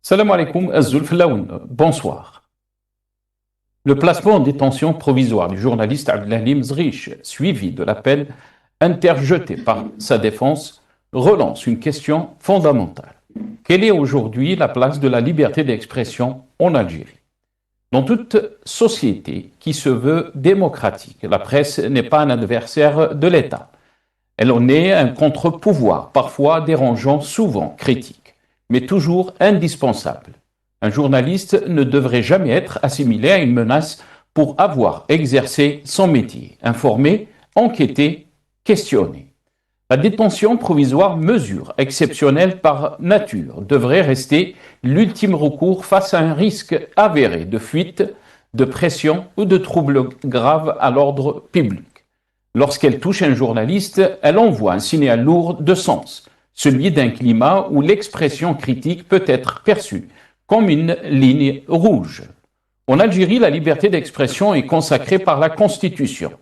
Salam alaikum, Azul Flaoun. Bonsoir. Le placement en détention provisoire du journaliste Abdelali Mzrich, suivi de l'appel interjeté par sa défense, relance une question fondamentale. Quelle est aujourd'hui la place de la liberté d'expression en Algérie? Dans toute société qui se veut démocratique, la presse n'est pas un adversaire de l'État. Elle en est un contre-pouvoir, parfois dérangeant, souvent critique, mais toujours indispensable. Un journaliste ne devrait jamais être assimilé à une menace pour avoir exercé son métier, informer, enquêter, questionner. La détention provisoire, mesure exceptionnelle par nature, devrait rester l'ultime recours face à un risque avéré de fuite, de pression ou de troubles graves à l'ordre public. Lorsqu'elle touche un journaliste, elle envoie un signal lourd de sens, celui d'un climat où l'expression critique peut être perçue comme une ligne rouge. En Algérie, la liberté d'expression est consacrée par la Constitution.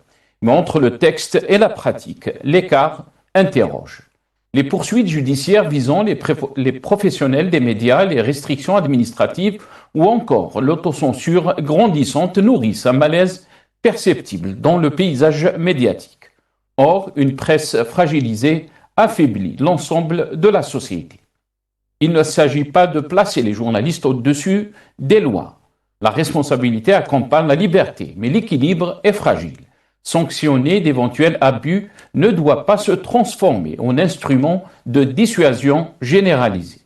Mais entre le texte et la pratique, l'écart interroge. Les poursuites judiciaires visant les professionnels des médias, les restrictions administratives ou encore l'autocensure grandissante nourrissent un malaise perceptible dans le paysage médiatique. Or, une presse fragilisée affaiblit l'ensemble de la société. Il ne s'agit pas de placer les journalistes au-dessus des lois. La responsabilité accompagne la liberté, mais l'équilibre est fragile. Sanctionner d'éventuels abus ne doit pas se transformer en instrument de dissuasion généralisée.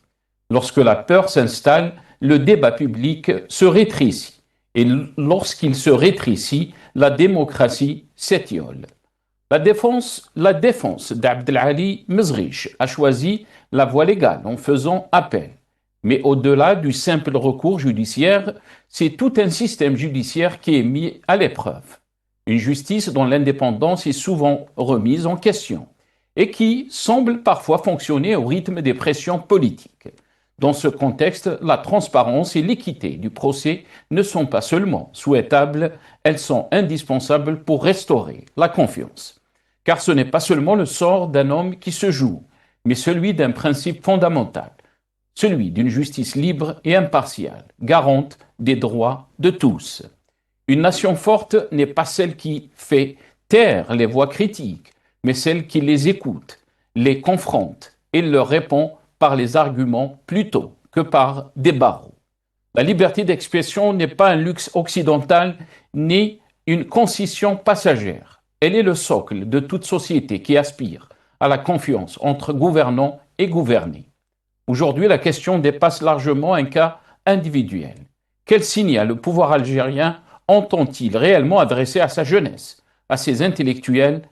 Lorsque la peur s'installe, le débat public se rétrécit. Et lorsqu'il se rétrécit, la démocratie s'étiole. La défense d'Abdelali Mzrich a choisi la voie légale en faisant appel. Mais au-delà du simple recours judiciaire, c'est tout un système judiciaire qui est mis à l'épreuve. Une justice dont l'indépendance est souvent remise en question et qui semble parfois fonctionner au rythme des pressions politiques. Dans ce contexte, la transparence et l'équité du procès ne sont pas seulement souhaitables, elles sont indispensables pour restaurer la confiance. Car ce n'est pas seulement le sort d'un homme qui se joue, mais celui d'un principe fondamental, celui d'une justice libre et impartiale, garante des droits de tous. Une nation forte n'est pas celle qui fait taire les voix critiques, mais celle qui les écoute, les confronte et leur répond par les arguments plutôt que par des barreaux. La liberté d'expression n'est pas un luxe occidental ni une concession passagère. Elle est le socle de toute société qui aspire à la confiance entre gouvernants et gouvernés. Aujourd'hui, la question dépasse largement un cas individuel. Quel signal le pouvoir algérien entend-il réellement adresser à sa jeunesse, à ses intellectuels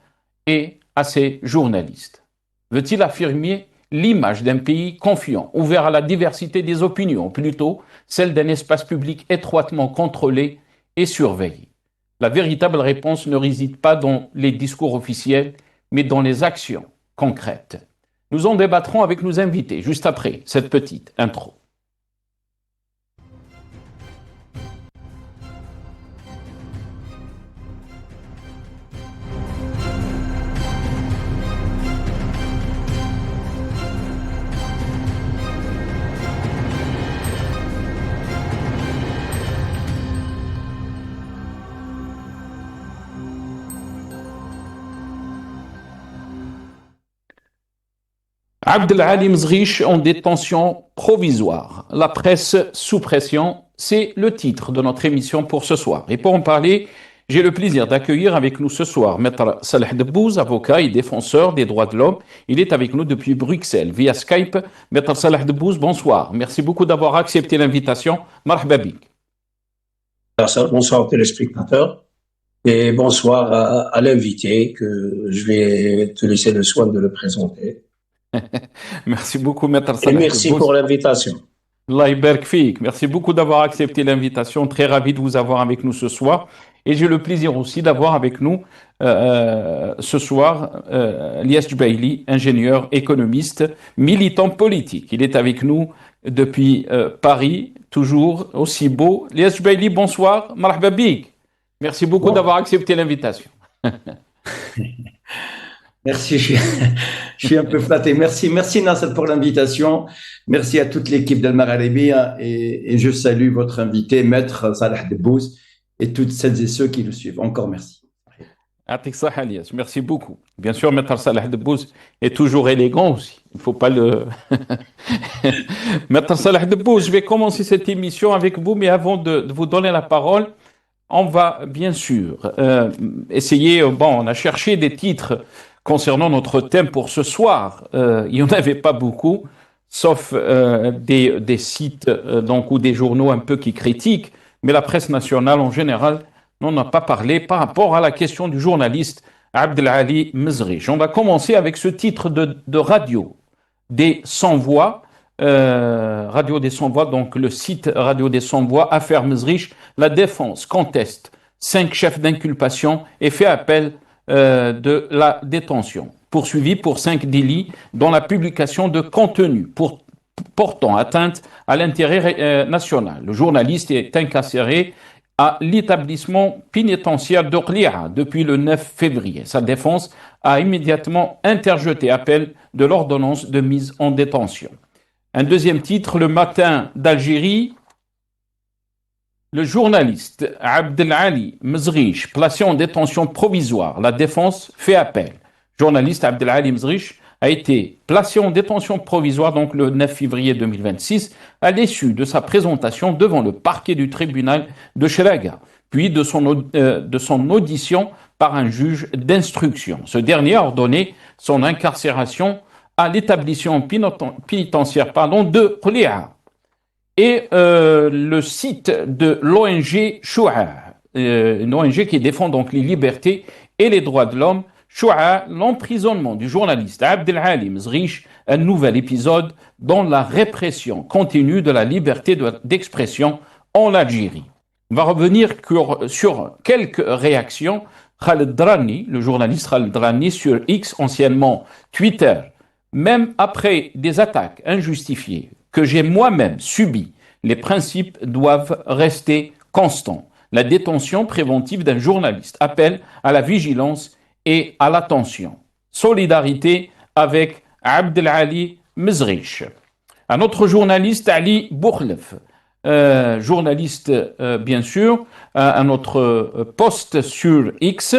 et à ses journalistes? Veut-il affirmer l'image d'un pays confiant, ouvert à la diversité des opinions, plutôt celle d'un espace public étroitement contrôlé et surveillé? La véritable réponse ne réside pas dans les discours officiels, mais dans les actions concrètes. Nous en débattrons avec nos invités juste après cette petite intro. Abdelali Mzrich en détention provisoire. La presse sous pression, c'est le titre de notre émission pour ce soir. Et pour en parler, j'ai le plaisir d'accueillir avec nous ce soir Maître Salah Debbouz, avocat et défenseur des droits de l'homme. Il est avec nous depuis Bruxelles via Skype. Maître Salah Debbouz, bonsoir. Merci beaucoup d'avoir accepté l'invitation. Marhaba bik. Bonsoir aux téléspectateurs et bonsoir à l'invité que je vais te laisser le soin de le présenter. Merci beaucoup, Maître Et Salah merci Debbouz. pour l'invitation. Allah Iberk Fik. Merci beaucoup d'avoir accepté l'invitation. Très ravi de vous avoir avec nous ce soir. Et j'ai le plaisir aussi d'avoir avec nous ce soir Lias Jubaili, ingénieur, économiste, militant politique. Il est avec nous depuis Paris, toujours aussi beau. Lias Jubaili, bonsoir. Marhaba bik. Merci beaucoup Bon. d'avoir accepté l'invitation. Merci, je suis un peu flatté. Merci Nasser pour l'invitation. Merci à toute l'équipe d'Al Magharibi et je salue votre invité, Maître Salah Debbouz, et toutes celles et ceux qui le suivent. Encore merci. Atik Sahal, Elias. Merci beaucoup. Bien sûr, Maître Salah Debbouz est toujours élégant aussi. Il ne faut pas le. Maître Salah Debbouz, je vais commencer cette émission avec vous, mais avant de vous donner la parole, on va bien sûr essayer. Bon, on a cherché des titres concernant notre thème pour ce soir. Il n'y en avait pas beaucoup, sauf des sites donc, ou des journaux un peu qui critiquent, mais la presse nationale en général n'en a pas parlé par rapport à la question du journaliste Abdelali Mezrich. On va commencer avec ce titre de radio des sans-voix. Radio des sans-voix, donc le site Radio des sans-voix, affaire Mezrich, la défense conteste 5 chefs d'inculpation et fait appel de la détention. Poursuivi pour 5 délits, dont la publication de contenu portant atteinte à l'intérêt national. Le journaliste est incarcéré à l'établissement pénitentiaire d'Orléans depuis le 9 février. Sa défense a immédiatement interjeté appel de l'ordonnance de mise en détention. Un deuxième titre, le matin d'Algérie, le journaliste Abdelali Mezrich, placé en détention provisoire. La défense fait appel. Journaliste Abdelali Mezrich a été placé en détention provisoire donc le 9 février 2026 à l'issue de sa présentation devant le parquet du tribunal de Cheraga, puis de son audition par un juge d'instruction. Ce dernier a ordonné son incarcération à l'établissement pénitentiaire de Orléans. Et le site de l'ONG Choua, une ONG qui défend donc les libertés et les droits de l'homme, Choua, l'emprisonnement du journaliste Abdelali Mezrich, un nouvel épisode dans la répression continue de la liberté d'expression en Algérie. On va revenir sur quelques réactions. Khaled Drani, le journaliste Khaled Drani sur X, anciennement Twitter, même après des attaques injustifiées que j'ai moi-même subies, les principes doivent rester constants. La détention préventive d'un journaliste appelle à la vigilance et à l'attention. Solidarité avec Abdelali Mezrich. Un autre journaliste, Ali Bourlef, journaliste bien sûr, un autre post sur X,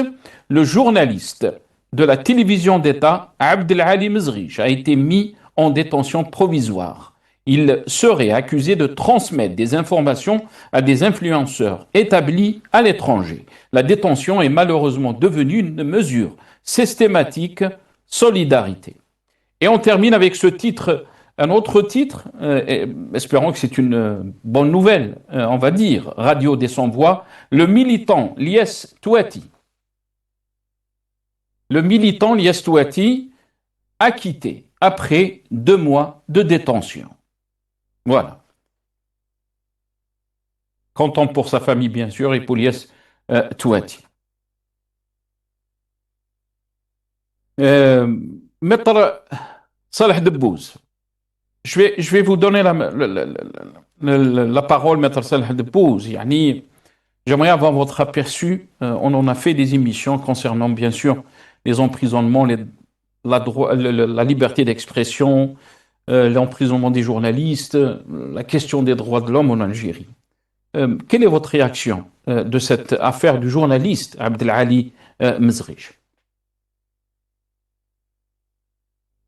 le journaliste de la télévision d'État, Abdelali Mezrich, a été mis en détention provisoire. Il serait accusé de transmettre des informations à des influenceurs établis à l'étranger. La détention est malheureusement devenue une mesure systématique, solidarité. Et on termine avec ce titre, un autre titre, espérons que c'est une bonne nouvelle, on va dire, Radio des sans-voix, le militant Lies Touati. Le militant Lies Touati acquitté après 2 mois de détention. Voilà. Content pour sa famille, bien sûr, et pour Lies Touati. Maître Salah Debbouz, je vais vous donner la parole, Maître Salah Debbouz. J'aimerais avoir votre aperçu. On en a fait des émissions concernant, bien sûr, les emprisonnements, la liberté d'expression, l'emprisonnement des journalistes, la question des droits de l'homme en Algérie. Quelle est votre réaction de cette affaire du journaliste Abdelali Mezrich?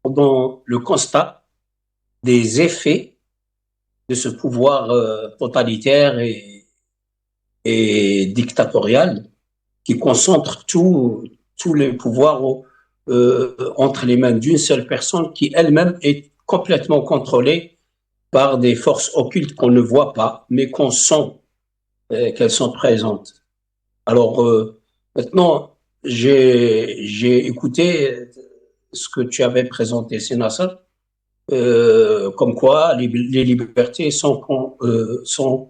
Dans le constat des effets de ce pouvoir totalitaire et dictatorial qui concentre tous les pouvoirs entre les mains d'une seule personne qui elle-même est complètement contrôlée par des forces occultes qu'on ne voit pas, mais qu'on sent qu'elles sont présentes. Alors maintenant, j'ai écouté ce que tu avais présenté, c'est Nasser, comme quoi les libertés sont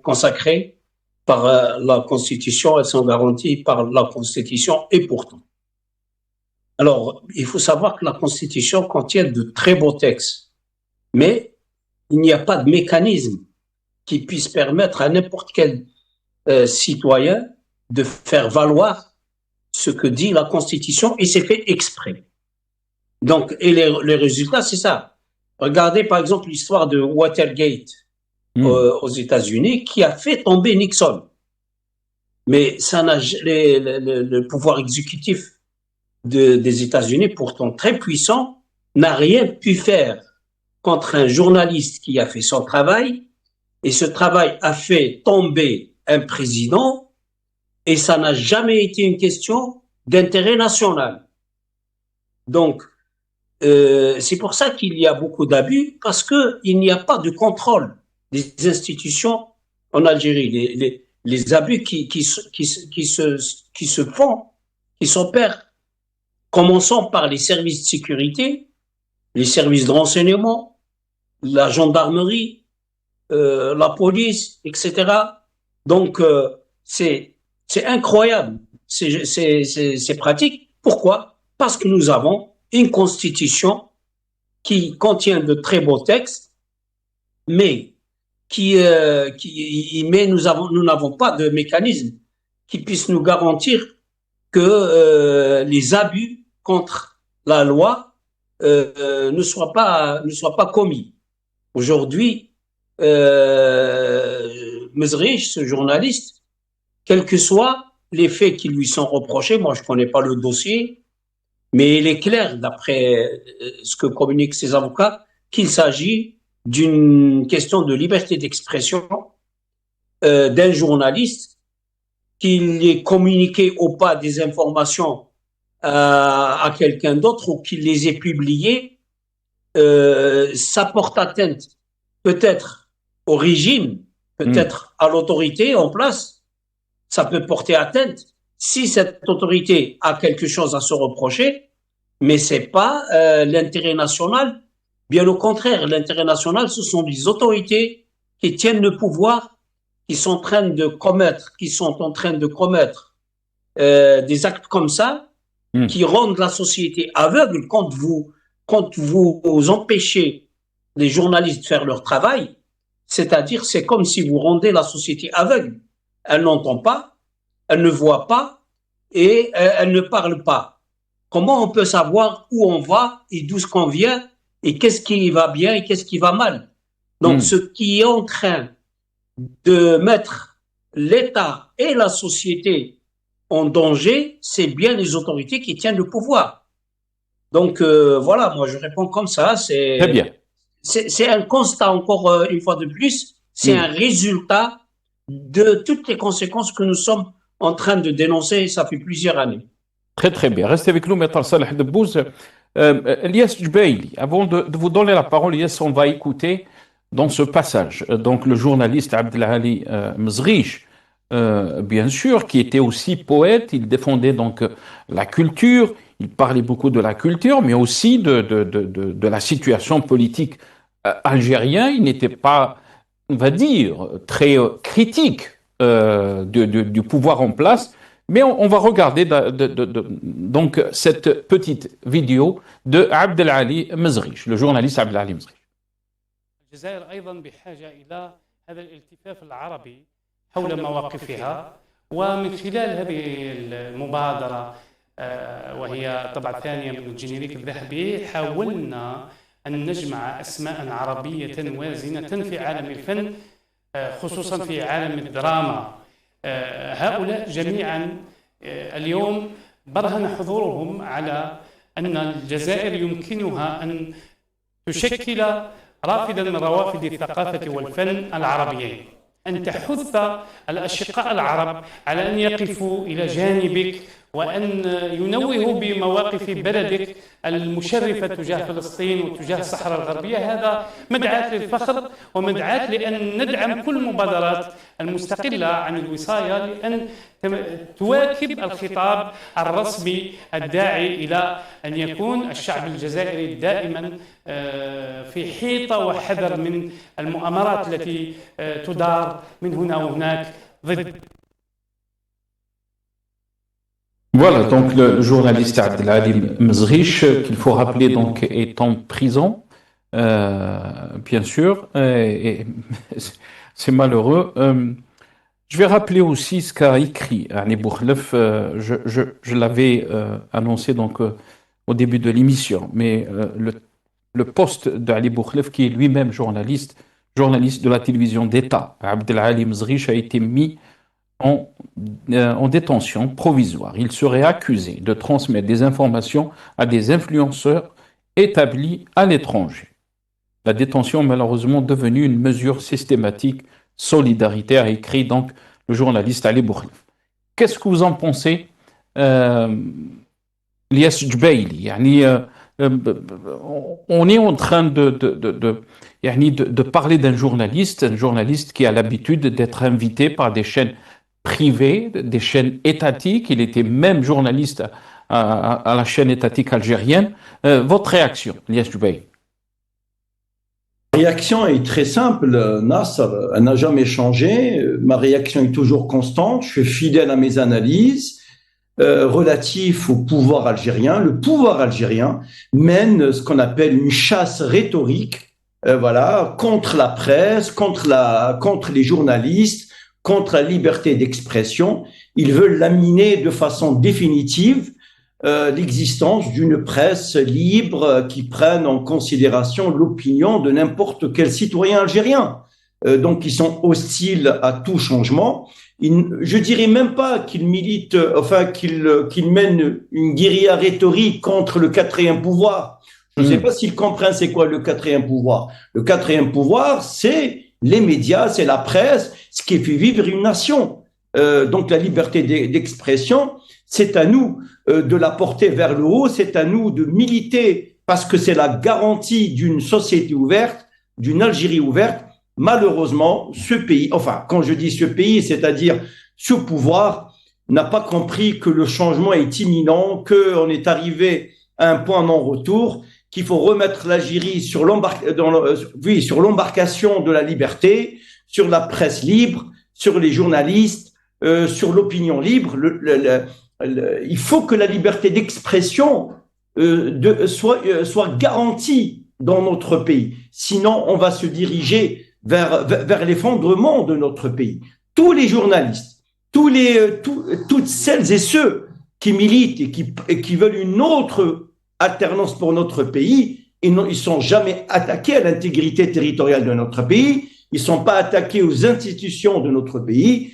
consacrées par la Constitution, elles sont garanties par la Constitution et pourtant. Alors, il faut savoir que la Constitution contient de très beaux textes, mais il n'y a pas de mécanisme qui puisse permettre à n'importe quel citoyen de faire valoir ce que dit la Constitution et c'est fait exprès. Donc, et les résultats, c'est ça. Regardez par exemple l'histoire de Watergate aux États-Unis qui a fait tomber Nixon. Mais ça n'a le pouvoir exécutif des États-Unis, pourtant très puissant, n'a rien pu faire contre un journaliste qui a fait son travail, et ce travail a fait tomber un président, et ça n'a jamais été une question d'intérêt national. Donc, c'est pour ça qu'il y a beaucoup d'abus, parce qu'il n'y a pas de contrôle des institutions en Algérie. Les abus qui se font, qui s'opèrent, commençant par les services de sécurité, les services de renseignement, la gendarmerie, la police, etc. Donc, c'est incroyable, c'est pratique. Pourquoi? Parce que nous avons une constitution qui contient de très beaux textes, mais nous n'avons pas de mécanisme qui puisse nous garantir que les abus contre la loi ne soient pas commis. Aujourd'hui, Mezrich, ce journaliste, quels que soient les faits qui lui sont reprochés, moi je ne connais pas le dossier, mais il est clair, d'après ce que communiquent ses avocats, qu'il s'agit d'une question de liberté d'expression d'un journaliste, qu'il ait communiqué ou pas des informations à quelqu'un d'autre ou qu'il les ait publiées, ça porte atteinte peut-être au régime, peut-être à l'autorité en place, ça peut porter atteinte si cette autorité a quelque chose à se reprocher, mais c'est pas l'intérêt national. Bien au contraire, l'intérêt national, ce sont les autorités qui tiennent le pouvoir, qui sont en train de commettre des actes comme ça, qui rendent la société aveugle quand vous empêchez les journalistes de faire leur travail. C'est-à-dire, c'est comme si vous rendez la société aveugle. Elle n'entend pas, elle ne voit pas et elle ne parle pas. Comment on peut savoir où on va et d'où ce qu'on vient et qu'est-ce qui va bien et qu'est-ce qui va mal? Donc, ce qui est en train de mettre l'État et la société en danger, c'est bien les autorités qui tiennent le pouvoir. Donc, voilà, moi je réponds comme ça. Très bien. C'est un constat, encore une fois de plus, c'est un résultat de toutes les conséquences que nous sommes en train de dénoncer, ça fait plusieurs années. Très très bien. Restez avec nous, Maître Salah Debbouz. Elias Djbeili, avant de vous donner la parole, Elias, on va écouter dans ce passage, donc le journaliste Abdelali Mezrich, bien sûr, qui était aussi poète, il défendait donc la culture, il parlait beaucoup de la culture, mais aussi de la situation politique algérienne. Il n'était pas, on va dire, très critique du pouvoir en place. Mais on va regarder donc cette petite vidéo de Abdelali Mezrich, le journaliste Abdelali Mezrich. الجزائر أيضا بحاجة إلى هذا الالتفاف العربي حول مواقفها، ومن خلال هذه المبادرة وهي طبعة ثانية من الجنيريك الذهبي حاولنا أن نجمع أسماء عربية وازنة في عالم الفن، خصوصا في عالم الدراما. هؤلاء جميعا اليوم برهن حضورهم على أن الجزائر يمكنها أن تشكل رافدا من روافد الثقافة والفن العربيين، أن تحث الأشقاء العرب على أن يقفوا إلى جانبك وأن ينوهوا بمواقف بلدك المشرفة تجاه فلسطين وتجاه الصحراء الغربية. هذا مدعاة للفخر ومدعاة لأن ندعم كل المبادرات المستقلة عن الوصاية لأن تواكب الخطاب الرسمي الداعي إلى أن يكون الشعب الجزائري دائما في حيطة وحذر من المؤامرات التي تدار من هنا وهناك ضد. Voilà, donc le journaliste Abdelali Mezrich, qu'il faut rappeler donc est en prison, bien sûr, et c'est malheureux. Je vais rappeler aussi ce qu'a écrit Ali Bourkhleuf, je l'avais annoncé donc au début de l'émission, mais le poste d'Ali Boukhlef, qui est lui-même journaliste de la télévision d'État, Abdelalim Zrich, a été mis en détention provisoire. Il serait accusé de transmettre des informations à des influenceurs établis à l'étranger. La détention est malheureusement devenue une mesure systématique solidaritaire, écrit donc le journaliste Ali Boukhlef. Qu'est-ce que vous en pensez, Lias Djbeili? On est en train de parler d'un journaliste qui a l'habitude d'être invité par des chaînes privées, des chaînes étatiques. Il était même journaliste à la chaîne étatique algérienne. Votre réaction, Lias Djbeili? Ma réaction est très simple, Nasser, elle n'a jamais changé. Ma réaction est toujours constante. Je suis fidèle à mes analyses relatives au pouvoir algérien. Le pouvoir algérien mène ce qu'on appelle une chasse rhétorique, voilà, contre la presse, contre les journalistes, contre la liberté d'expression. Ils veulent laminer de façon définitive l'existence d'une presse libre qui prenne en considération l'opinion de n'importe quel citoyen algérien. Donc, ils sont hostiles à tout changement. Je dirais même pas qu'ils militent, enfin qu'ils mènent une guérilla rhétorique contre le quatrième pouvoir. Je ne sais pas s'ils comprennent c'est quoi le quatrième pouvoir. Le quatrième pouvoir, c'est les médias, c'est la presse, ce qui fait vivre une nation. Donc, la liberté d'expression, c'est à nous de la porter vers le haut, c'est à nous de militer parce que c'est la garantie d'une société ouverte, d'une Algérie ouverte. Malheureusement, ce pays, enfin, quand je dis ce pays, c'est-à-dire ce pouvoir, n'a pas compris que le changement est imminent, qu'on est arrivé à un point non-retour, qu'il faut remettre l'Algérie sur l'embarcation de la liberté, sur la presse libre, sur les journalistes, sur l'opinion libre. Il faut que la liberté d'expression soit garantie dans notre pays. Sinon, on va se diriger vers l'effondrement de notre pays. Tous les journalistes, toutes celles et ceux qui militent et qui veulent une autre alternance pour notre pays, ils sont jamais attaqués à l'intégrité territoriale de notre pays, ils sont pas attaqués aux institutions de notre pays.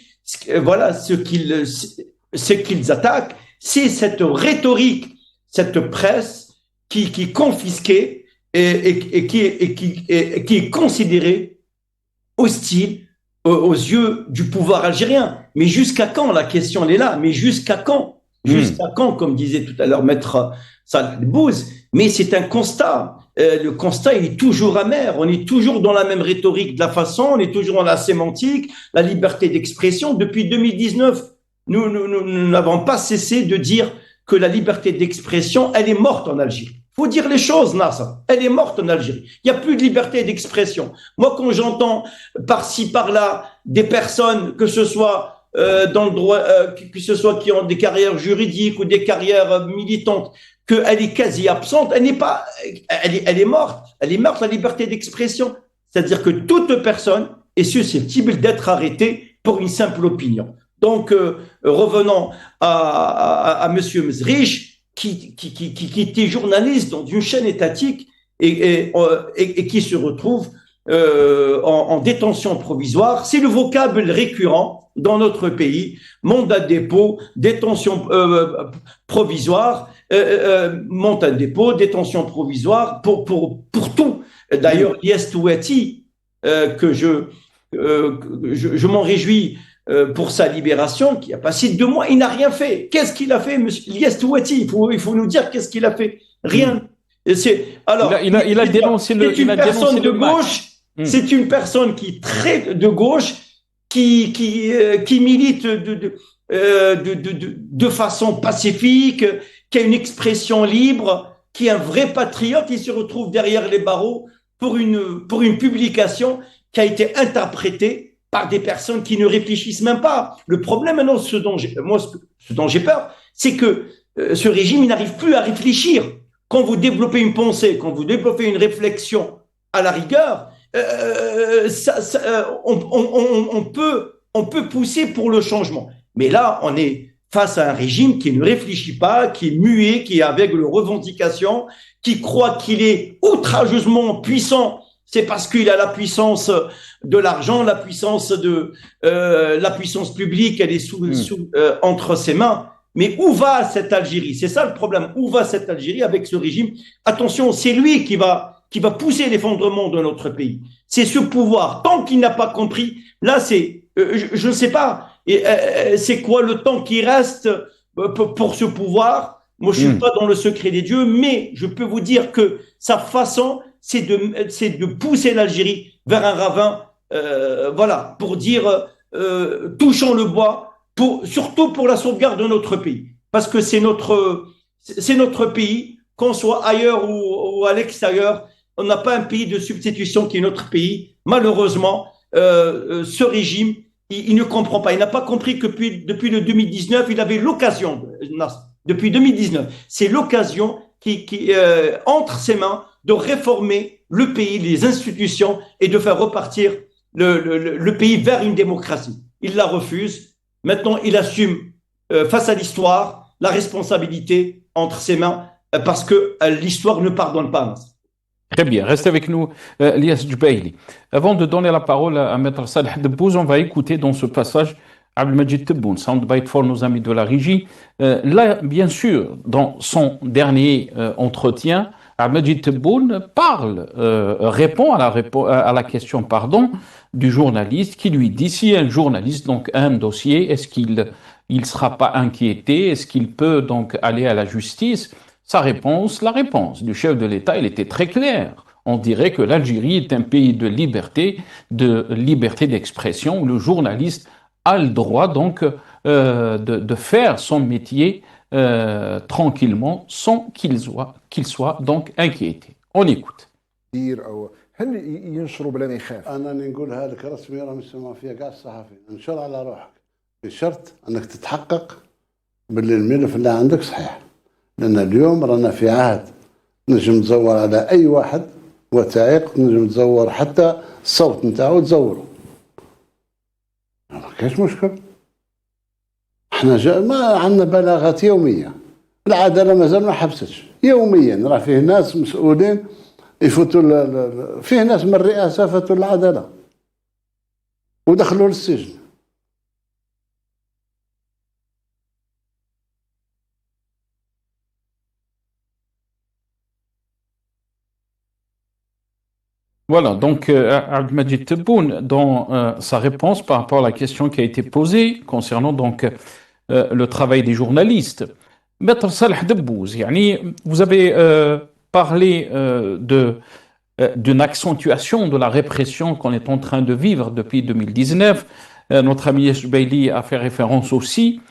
Voilà ce qu'ils attaquent, c'est cette rhétorique, cette presse qui est confisquée et qui est considérée hostile aux yeux du pouvoir algérien. Mais jusqu'à quand? La question elle est là. Mais jusqu'à quand? Jusqu'à quand, comme disait tout à l'heure Maître Salah Bouz? Mais c'est un constat. Le constat, il est toujours amer. On est toujours dans la même rhétorique de la façon, on est toujours dans la sémantique, la liberté d'expression. Depuis 2019, nous n'avons pas cessé de dire que la liberté d'expression, elle est morte en Algérie. Il faut dire les choses, Nassa. Elle est morte en Algérie. Il n'y a plus de liberté d'expression. Moi, quand j'entends par-ci, par-là, des personnes, que ce soit dans le droit, que ce soit qui ont des carrières juridiques ou des carrières militantes, qu'elle est quasi absente, elle est morte. Elle est morte, la liberté d'expression. C'est-à-dire que toute personne est susceptible d'être arrêtée pour une simple opinion. Donc, revenons à Monsieur Mezrich, qui était journaliste dans une chaîne étatique et qui se retrouve en détention provisoire. C'est le vocable récurrent dans notre pays. Mandat de dépôt, détention provisoire, mandat de dépôt, détention provisoire pour tout. D'ailleurs, Lies Touati, que je m'en réjouis pour sa libération, qui a passé 2 mois, il n'a rien fait. Qu'est-ce qu'il a fait, monsieur Lies Touati? Il faut nous dire qu'est-ce qu'il a fait. Rien. Alors, il a dénoncé le. C'est une personne de gauche. C'est une personne qui est très de gauche, qui milite de façon pacifique, qui a une expression libre, qui est un vrai patriote. Il se retrouve derrière les barreaux pour une publication qui a été interprétée par des personnes qui ne réfléchissent même pas. Le problème maintenant, ce dont j'ai peur, c'est que ce régime, il n'arrive plus à réfléchir. Quand vous développez une pensée, quand vous développez une réflexion à la rigueur, on peut pousser pour le changement. Mais là, on est face à un régime qui ne réfléchit pas, qui est muet, qui est aveugle aux revendications, qui croit qu'il est outrageusement puissant. C'est parce qu'il a la puissance de l'argent, la puissance publique, elle est entre ses mains. Mais où va cette Algérie? C'est ça le problème. Où va cette Algérie avec ce régime? Attention, c'est lui qui va pousser l'effondrement de notre pays. C'est ce pouvoir. Tant qu'il n'a pas compris, là, je ne sais pas, c'est quoi le temps qui reste pour ce pouvoir. Moi, je ne suis pas dans le secret des dieux, mais je peux vous dire que sa façon, c'est de pousser l'Algérie vers un ravin, voilà, pour dire touchons le bois, surtout pour la sauvegarde de notre pays. Parce que c'est notre pays, qu'on soit ailleurs ou à l'extérieur, on n'a pas un pays de substitution qui est notre pays. Malheureusement, ce régime, il ne comprend pas. Il n'a pas compris que depuis le 2019, il avait l'occasion, depuis 2019, c'est l'occasion qui entre ses mains de réformer le pays, les institutions et de faire repartir le pays vers une démocratie. Il la refuse. Maintenant, il assume face à l'histoire la responsabilité entre ses mains parce que l'histoire ne pardonne pas. Très bien, restez avec nous, Lias Djbaili. Avant de donner la parole à Maître Salah Debbouz, on va écouter dans ce passage Abdelmajid Tebboune, soundbite pour nos amis de la régie. Là, bien sûr, dans son dernier entretien, Abdelmajid Tebboune répond à la question, du journaliste qui lui dit si un journaliste donc a un dossier, est-ce qu'il ne sera pas inquiété, est-ce qu'il peut donc aller à la justice? La réponse du chef de l'État, elle était très claire. On dirait que l'Algérie est un pays de liberté d'expression, où le journaliste a le droit donc de faire son métier tranquillement sans qu'il soit donc inquiété. On écoute. هل ينشروا بلا ما يخاف؟ انا نقولها لك رسمي راهم يسمعوا فيها كاع الصحفيين، انشر على روحك بشرط انك تتحقق باللي الملف اللي عندك صحيح، لان اليوم رانا في عهد نجم تزور على اي واحد وثائق، نجم تزور حتى الصوت نتاعو تزوره، ما كاينش مشكل. احنا ما عندنا بلاغات يوميه، العداله مازال ما حبستش، يوميا راه فيه ناس مسؤولين يفوتوا فيه ناس من الرئاسة فاتوا العدالة ودخلوا للسجن. Voilà, donc Abdelmajid Tebboune, dans sa réponse par rapport à la question qui a été posée concernant donc le travail des journalistes, Maître Salah Debbouz, vous avez parler d'une accentuation de la répression qu'on est en train de vivre depuis 2019. Notre ami Djbaili a fait référence aussi.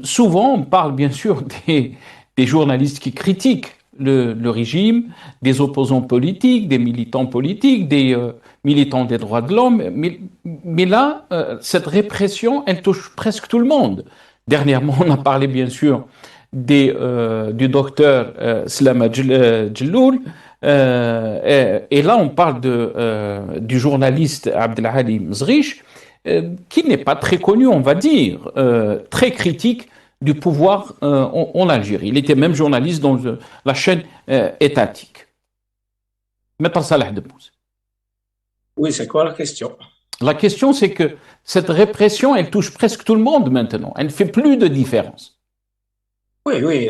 Souvent, on parle bien sûr des journalistes qui critiquent le régime, des opposants politiques, des militants politiques, des militants des droits de l'homme. Mais là, cette répression, elle touche presque tout le monde. Dernièrement, on a parlé bien sûr du docteur Slama Djelloul, et là on parle du journaliste Abdelhalim Zrich, qui n'est pas très connu, on va dire, très critique du pouvoir en Algérie. Il était même journaliste dans la chaîne étatique. Maître Salah Debbouz. Oui, c'est quoi la question? La question, c'est que cette répression, elle touche presque tout le monde maintenant. Elle ne fait plus de différence. Oui,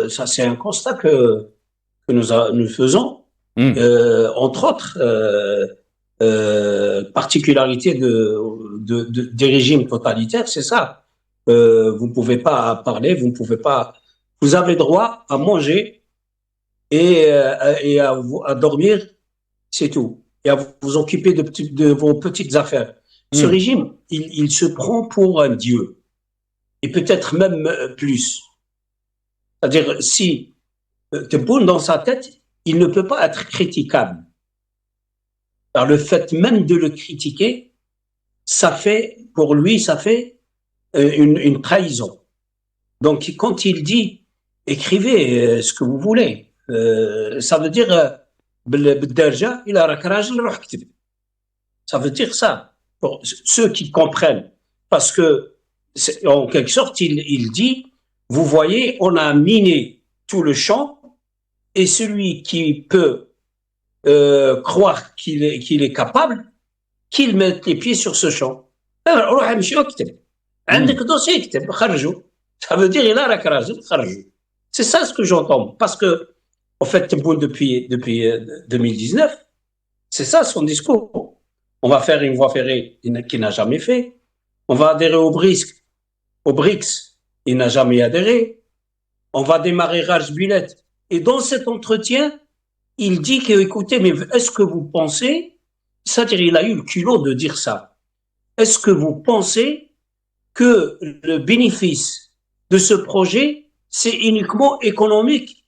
ça c'est un constat que nous faisons. Entre autres, particularité des régimes totalitaires, c'est ça. Vous ne pouvez pas parler, vous avez droit à manger et à dormir, c'est tout. Et à vous occuper de vos petites affaires. Ce régime, il se prend pour un dieu. Et peut-être même plus. C'est-à-dire, si Tebboune, dans sa tête, il ne peut pas être critiquable. Alors, le fait même de le critiquer, pour lui, ça fait une trahison. Donc, quand il dit, écrivez ce que vous voulez, ça veut dire, ça veut dire ça, pour ceux qui comprennent. Parce que En quelque sorte, il dit, vous voyez, on a miné tout le champ et celui qui peut croire qu'il est capable, qu'il mette les pieds sur ce champ. روح امشي واكتب عندك dossier اكتب خرجه. Ça veut dire il a راجل خرجه. C'est ça ce que j'entends parce que en fait Tebboune depuis 2019, c'est ça son discours. On va faire une voie ferrée qu'il n'a jamais fait. On va adhérer au BRICS, il n'a jamais adhéré. On va démarrer Rajbilet. Et dans cet entretien, il dit que, écoutez, mais est-ce que vous pensez, c'est-à-dire il a eu le culot de dire ça, est-ce que vous pensez que le bénéfice de ce projet, c'est uniquement économique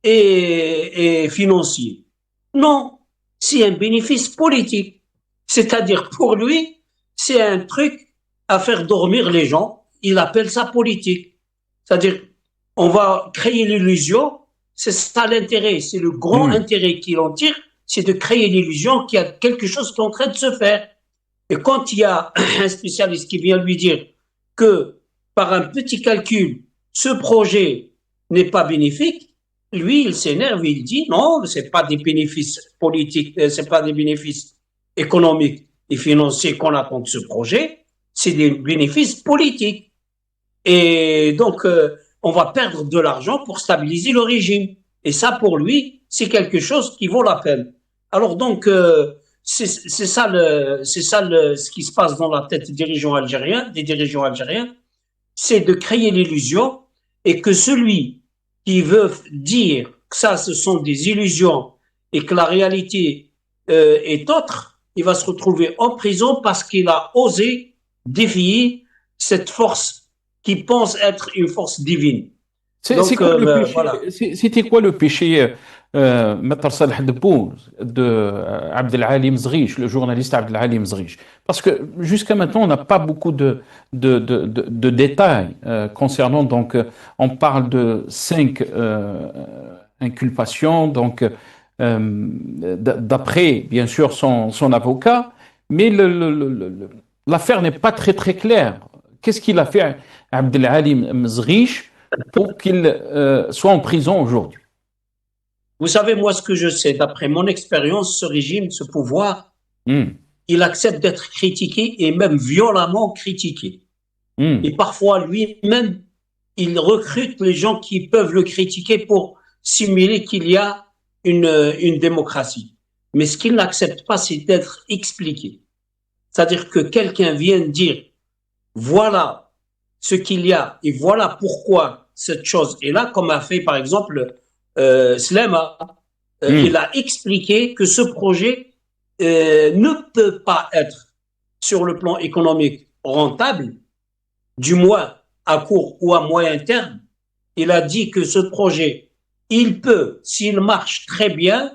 et financier? Non, c'est un bénéfice politique. C'est-à-dire pour lui, c'est un truc à faire dormir les gens. Il appelle ça politique. C'est-à-dire, on va créer l'illusion. C'est ça l'intérêt. C'est le grand intérêt qu'il en tire, c'est de créer l'illusion qu'il y a quelque chose qui est en train de se faire. Et quand il y a un spécialiste qui vient lui dire que par un petit calcul, ce projet n'est pas bénéfique, lui, il s'énerve, il dit non, c'est pas des bénéfices politiques, c'est pas des bénéfices économiques et financiers qu'on attend de ce projet, c'est des bénéfices politiques. Et donc, on va perdre de l'argent pour stabiliser le régime. Et ça, pour lui, c'est quelque chose qui vaut la peine. Alors donc, c'est ça ce qui se passe dans la tête des dirigeants algériens, c'est de créer l'illusion et que celui qui veut dire que ça, ce sont des illusions et que la réalité est autre, il va se retrouver en prison parce qu'il a osé défier cette force qui pense être une force divine. C'était quoi le péché, Maître Salah Debboune, de Abdelali Mzrich, le journaliste Abdelali Mzrich? Parce que jusqu'à maintenant, on n'a pas beaucoup de détails concernant. Donc, on parle de 5 inculpations, donc d'après, bien sûr, son avocat, mais l'affaire n'est pas très très claire. Qu'est-ce qu'il a fait Abdelali Mzrich pour qu'il soit en prison aujourd'hui? Vous savez, moi, ce que je sais, d'après mon expérience, ce régime, ce pouvoir, il accepte d'être critiqué et même violemment critiqué. Et parfois, lui-même, il recrute les gens qui peuvent le critiquer pour simuler qu'il y a une démocratie. Mais ce qu'il n'accepte pas, c'est d'être expliqué. C'est-à-dire que quelqu'un vienne dire, voilà ce qu'il y a et voilà pourquoi cette chose est là, comme a fait par exemple Slema. Il a expliqué que ce projet ne peut pas être sur le plan économique rentable, du moins à court ou à moyen terme. Il a dit que ce projet, il peut, s'il marche très bien,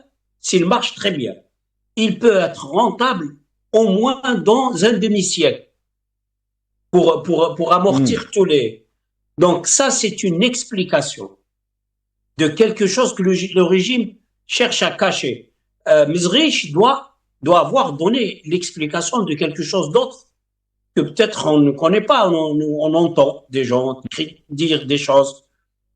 il peut être rentable au moins dans un demi-siècle pour amortir tous les... Donc ça, c'est une explication de quelque chose que le régime cherche à cacher. Mzrich doit avoir donné l'explication de quelque chose d'autre que peut-être on ne connaît pas. On entend des gens dire des choses.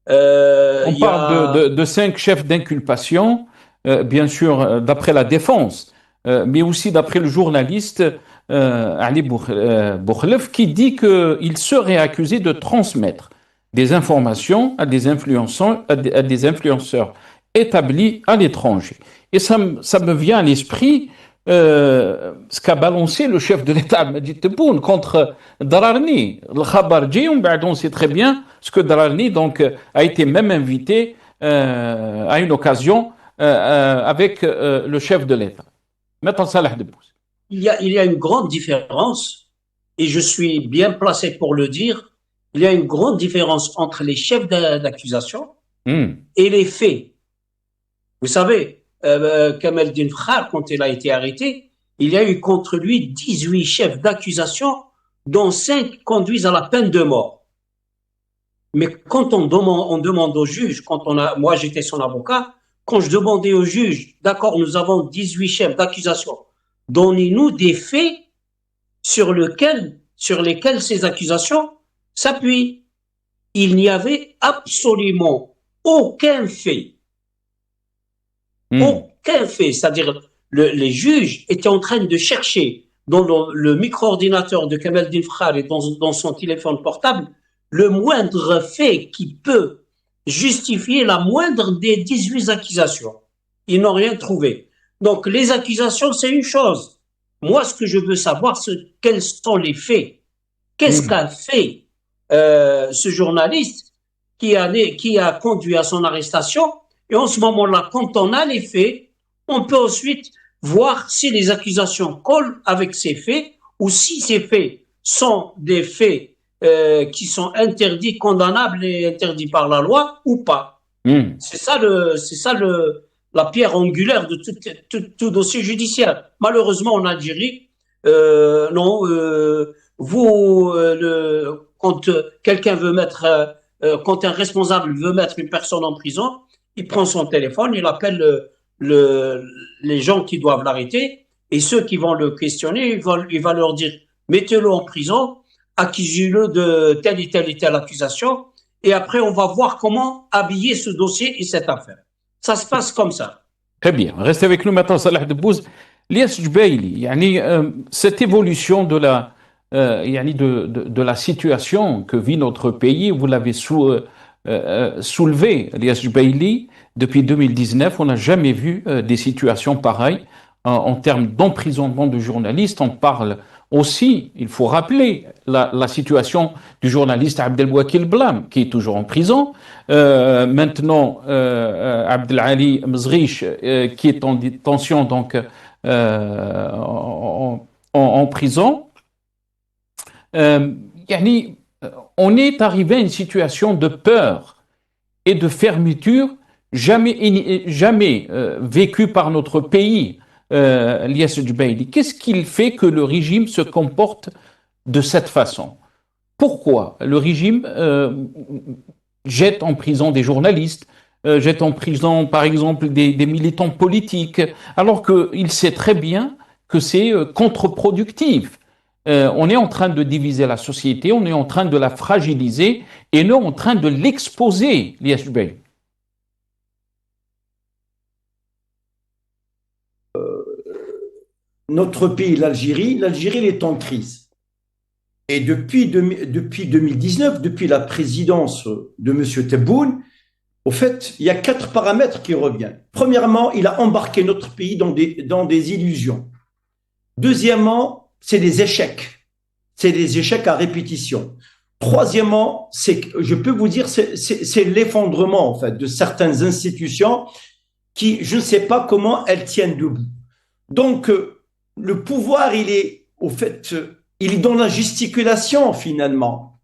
On parle de 5 chefs d'inculpation, bien sûr, d'après la défense, mais aussi d'après le journaliste Ali Boukhlef, qui dit qu'il serait accusé de transmettre des informations à des influenceurs établis à l'étranger. Et ça me vient à l'esprit ce qu'a balancé le chef de l'État, Majid Tebboune, contre Dararni. Le Khabarji, on sait très bien ce que Dararni donc, a été même invité à une occasion avec le chef de l'État. Maître Salah Debboune. Il y a une grande différence, et je suis bien placé pour le dire, il y a une grande différence entre les chefs d'accusation et les faits. Vous savez, Kamel Din Khar, quand il a été arrêté, il y a eu contre lui 18 chefs d'accusation, dont 5 conduisent à la peine de mort. Mais quand on demande au juge, moi j'étais son avocat, quand je demandais au juge, d'accord, nous avons 18 chefs d'accusation, donnez-nous des faits sur lesquels ces accusations s'appuie. Il n'y avait absolument aucun fait. Aucun fait. C'est-à-dire, les juges étaient en train de chercher dans le micro-ordinateur de Kamel Dinfrar et dans son téléphone portable le moindre fait qui peut justifier la moindre des 18 accusations. Ils n'ont rien trouvé. Donc, les accusations, c'est une chose. Moi, ce que je veux savoir, c'est quels sont les faits. Qu'est-ce qu'a fait ce journaliste qui a conduit à son arrestation? Et en ce moment-là, quand on a les faits, on peut ensuite voir si les accusations collent avec ces faits ou si ces faits sont des faits qui sont interdits, condamnables et interdits par la loi ou pas. C'est ça la pierre angulaire de tout dossier judiciaire. Malheureusement, en Algérie, non, quand quelqu'un veut mettre, quand un responsable veut mettre une personne en prison, il prend son téléphone, il appelle les gens qui doivent l'arrêter, et ceux qui vont le questionner, il va leur dire mettez-le en prison, accusez-le de telle et telle et telle accusation, et après on va voir comment habiller ce dossier et cette affaire. Ça se passe comme ça. Très bien. Restez avec nous maintenant, Salah Debbouz. Lias Jbeili, cette évolution de la situation que vit notre pays, vous l'avez soulevé, Lias Jbeili, depuis 2019, on n'a jamais vu des situations pareilles en termes d'emprisonnement de journalistes. On parle aussi, il faut rappeler, la situation du journaliste Abdelwakil Blam, qui est toujours en prison. Maintenant, Abdelali Mzriche, qui est en détention, donc en prison. On est arrivé à une situation de peur et de fermeture jamais vécue par notre pays. Lias Jbeili, qu'est-ce qu'il fait que le régime se comporte de cette façon? Pourquoi le régime jette en prison des journalistes, jette en prison par exemple des militants politiques, alors qu'il sait très bien que c'est contre-productif? On est en train de diviser la société, on est en train de la fragiliser et non en train de l'exposer, Lias Jbeili. Notre pays, l'Algérie est en crise. Et depuis 2019, depuis la présidence de M. Tebboune, au fait, il y a 4 paramètres qui reviennent. Premièrement, il a embarqué notre pays dans des illusions. Deuxièmement, c'est des échecs. C'est des échecs à répétition. Troisièmement, je peux vous dire, c'est l'effondrement, en fait, de certaines institutions qui, je ne sais pas comment elles tiennent debout. Donc, le pouvoir, il est dans la gesticulation, finalement.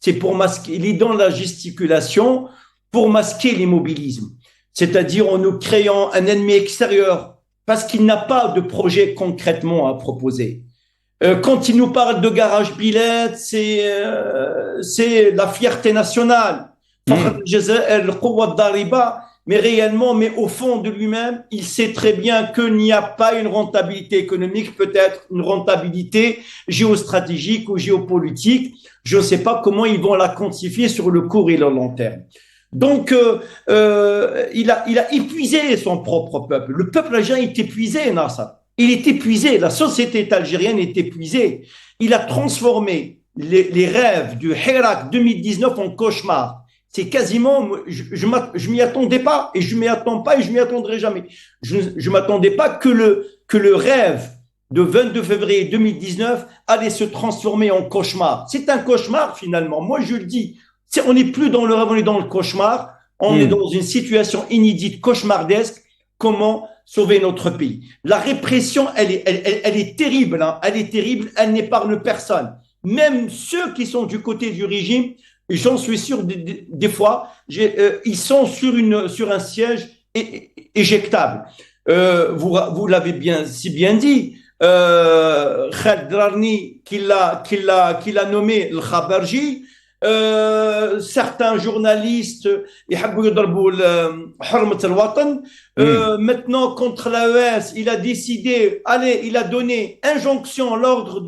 Il est dans la gesticulation pour masquer l'immobilisme. C'est-à-dire en nous créant un ennemi extérieur, parce qu'il n'a pas de projet concrètement à proposer. Quand il nous parle de garage billets, c'est la fierté nationale. Mais réellement, mais au fond de lui-même, il sait très bien qu'il n'y a pas une rentabilité économique, peut-être une rentabilité géostratégique ou géopolitique. Je ne sais pas comment ils vont la quantifier sur le court et le long terme. Donc, il a épuisé son propre peuple. Le peuple algérien est épuisé, Nassar. Il est épuisé. La société algérienne est épuisée. Il a transformé les rêves du Hirak 2019 en cauchemar. C'est quasiment, je m'y attendais pas et je m'y attends pas et je m'y attendrai jamais. Je m'attendais pas que le rêve de 22 février 2019 allait se transformer en cauchemar. C'est un cauchemar finalement. Moi je le dis, on n'est plus dans le rêve, on est dans le cauchemar. On est dans une situation inédite, cauchemardesque. Comment sauver notre pays? La répression, elle est terrible. Hein. Elle est terrible. Elle n'épargne personne. Même ceux qui sont du côté du régime. J'en suis sûr, des fois, ils sont sur un siège éjectable. Vous l'avez si bien dit. Khaled Drarni, qui l'a nommé le Khabarji. Certains journalistes, maintenant contre l'AES, il a décidé, il a donné injonction à l'ordre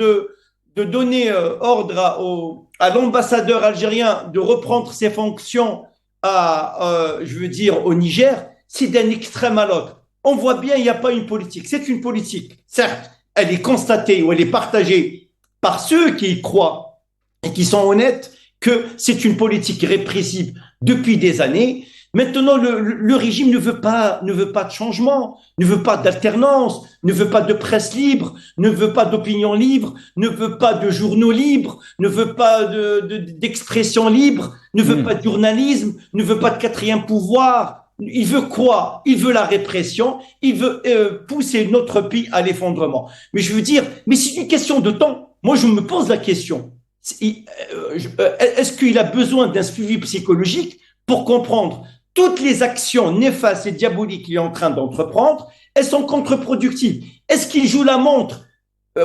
de donner ordre à l'ambassadeur algérien de reprendre ses fonctions je veux dire, au Niger, c'est d'un extrême à l'autre. On voit bien, il n'y a pas une politique. C'est une politique. Certes, elle est constatée ou elle est partagée par ceux qui y croient et qui sont honnêtes que c'est une politique répressive depuis des années. Maintenant, le régime ne veut pas de changement, ne veut pas d'alternance, ne veut pas de presse libre, ne veut pas d'opinion libre, ne veut pas de journaux libres, ne veut pas d'expression libre, ne veut pas de journalisme, ne veut pas de quatrième pouvoir. Il veut quoi? Il veut la répression, il veut pousser notre pays à l'effondrement. Mais je veux dire, mais c'est une question de temps. Moi, je me pose la question. Est-ce qu'il a besoin d'un suivi psychologique pour comprendre toutes les actions néfastes et diaboliques qu'il est en train d'entreprendre, elles sont contre-productives. Est-ce qu'il joue la montre?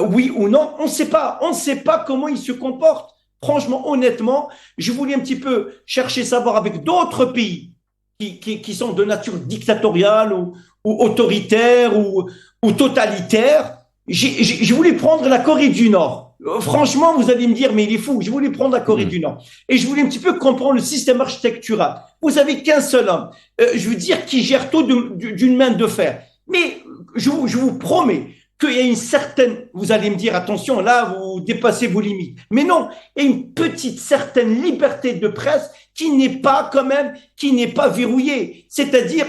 Oui ou non? On ne sait pas. On ne sait pas comment il se comporte. Franchement, honnêtement, je voulais un petit peu chercher savoir avec d'autres pays qui sont de nature dictatoriale ou autoritaire ou totalitaire. Je voulais prendre la Corée du Nord. Franchement, vous allez me dire, mais il est fou. Je voulais prendre la Corée du Nord. Et je voulais un petit peu comprendre le système architectural. Vous avez qu'un seul homme, je veux dire, qui gère tout d'une main de fer. Mais je vous promets qu'il y a une certaine, vous allez me dire, attention, là, vous dépassez vos limites. Mais non, il y a une petite certaine liberté de presse qui n'est pas quand même, qui n'est pas verrouillée. C'est-à-dire,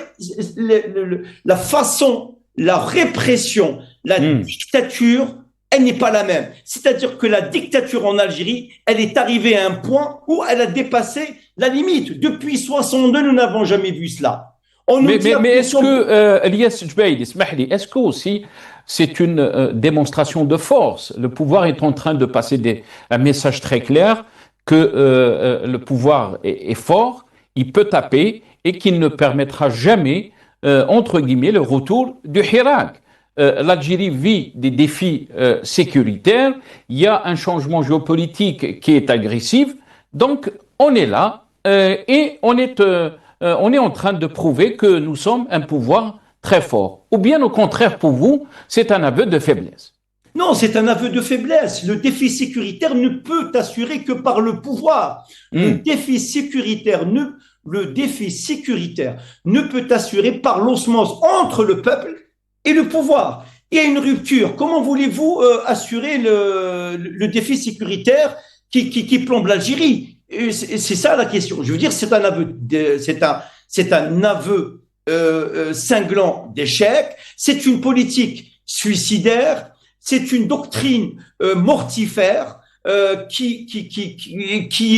la façon, la répression, la dictature, elle n'est pas la même. C'est-à-dire que la dictature en Algérie, elle est arrivée à un point où elle a dépassé la limite. Depuis 62, nous n'avons jamais vu cela. Mais est-ce que, Elias Jbeil, est-ce que aussi c'est une démonstration de force? Le pouvoir est en train de passer un message très clair que le pouvoir est fort, il peut taper et qu'il ne permettra jamais, entre guillemets, le retour du Hirak. L'Algérie vit des défis sécuritaires, il y a un changement géopolitique qui est agressif, donc on est là et on est en train de prouver que nous sommes un pouvoir très fort. Ou bien au contraire pour vous, c'est un aveu de faiblesse? Non, c'est un aveu de faiblesse. Le défi sécuritaire ne peut assurer que par le pouvoir. Le défi sécuritaire ne peut assurer par l'osmose entre le peuple et le pouvoir. Il y a une rupture. Comment voulez-vous assurer le défi sécuritaire qui plombe l'Algérie? C'est ça la question. Je veux dire, c'est un aveu, cinglant d'échec. C'est une politique suicidaire. C'est une doctrine mortifère qui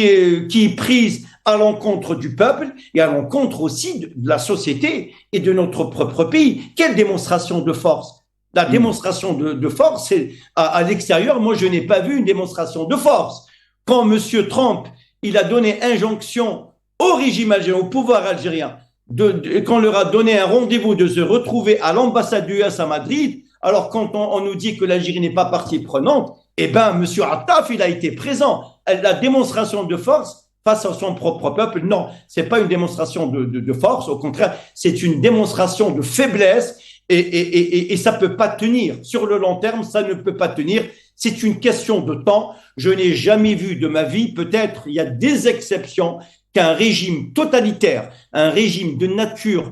est prise à l'encontre du peuple et à l'encontre aussi de la société et de notre propre pays. Quelle démonstration de force? La démonstration de force, c'est à l'extérieur. Moi, je n'ai pas vu une démonstration de force. Quand Monsieur Trump, il a donné injonction au régime algérien, au pouvoir algérien, quand on leur a donné un rendez-vous de se retrouver à l'ambassade US à Madrid, alors quand on nous dit que l'Algérie n'est pas partie prenante, eh ben, Monsieur Attaf, il a été présent. La démonstration de force face à son propre peuple, non, c'est pas une démonstration de force, au contraire, c'est une démonstration de faiblesse et ça peut pas tenir. Sur le long terme, ça ne peut pas tenir. C'est une question de temps. Je n'ai jamais vu de ma vie, peut-être il y a des exceptions, qu'un régime totalitaire, un régime de nature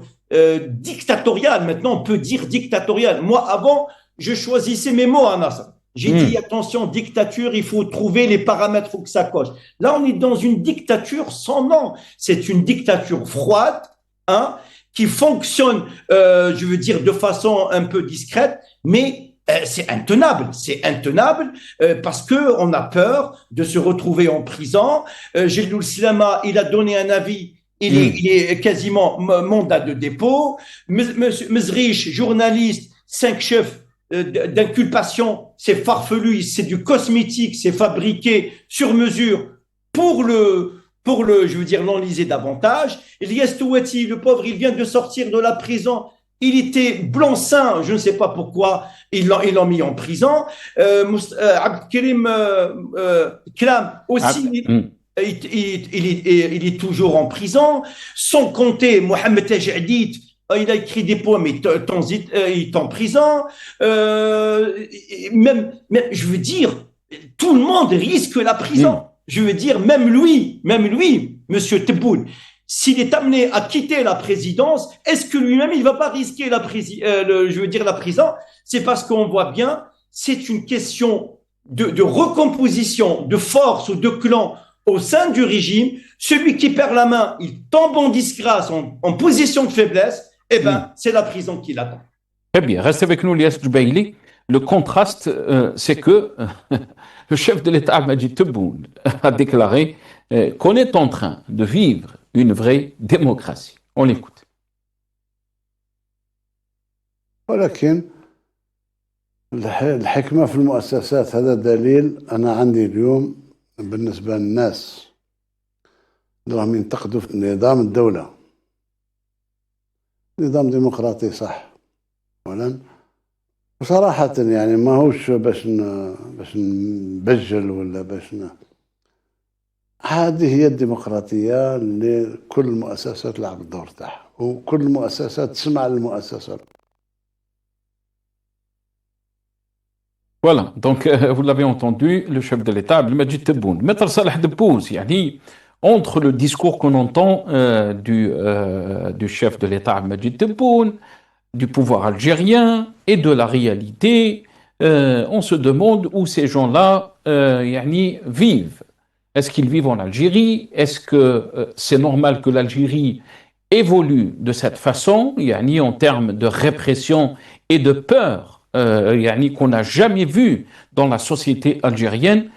dictatoriale, maintenant on peut dire dictatoriale. Moi, avant, je choisissais mes mots, Anas. J'ai dit, attention, dictature, il faut trouver les paramètres, il faut que ça coche. Là, on est dans une dictature sans nom. C'est une dictature froide, hein, qui fonctionne, je veux dire, de façon un peu discrète, mais c'est intenable parce que on a peur de se retrouver en prison. Gilles Slama, il a donné un avis. Il est quasiment mandat de dépôt. Mezrich, journaliste, 5 chefs d'inculpation, c'est farfelu, c'est du cosmétique, c'est fabriqué sur mesure pour je veux dire, l'enliser davantage. Elias Touati, le pauvre, il vient de sortir de la prison. Il était blanc-seing, je ne sais pas pourquoi, ils l'ont mis en prison. Abdelkrim Klam aussi, il est toujours en prison. Sans compter Mohamed Tajadid, il a écrit des poèmes, mais il est en prison. Même, je veux dire, tout le monde risque la prison. Je veux dire, même lui, Monsieur Tebboune, s'il est amené à quitter la présidence, est-ce que lui-même, il va pas risquer la prison? C'est parce qu'on voit bien, c'est une question de recomposition de force ou de clan au sein du régime. Celui qui perd la main, il tombe en disgrâce, en position de faiblesse, eh ben, c'est la prison qui l'attend. Très bien, restez avec nous, Lias Djoubaili. Le contraste, c'est que le chef de l'État, Majid Tebboune, a déclaré qu'on est en train de vivre une vraie démocratie. On l'écoute. ولكن الحكمة في المؤسسات هذا دليل. أنا عندي اليوم بالنسبة للناس اللي راهم ينتقدوا في نظام الدولة، نظام ديمقراطي صح، أولا وصراحة يعني ماهوش باش نبجل ولا هذه هي الديمقراطية اللي كل المؤسسات تلعب الدور تاعها، وكل المؤسسات تسمع للمؤسسة. Voilà, donc vous l'avez entendu, le chef de l'État, Abdelmajid Tebboune. Maître Salah Debbouze, entre le discours qu'on entend du chef de l'État, Abdelmajid Tebboune, du pouvoir algérien et de la réalité, on se demande où ces gens-là vivent. Est-ce qu'ils vivent en Algérie? Est-ce que c'est normal que l'Algérie évolue de cette façon, en termes de répression et de peur qu'on n'a jamais vu dans la société algérienne?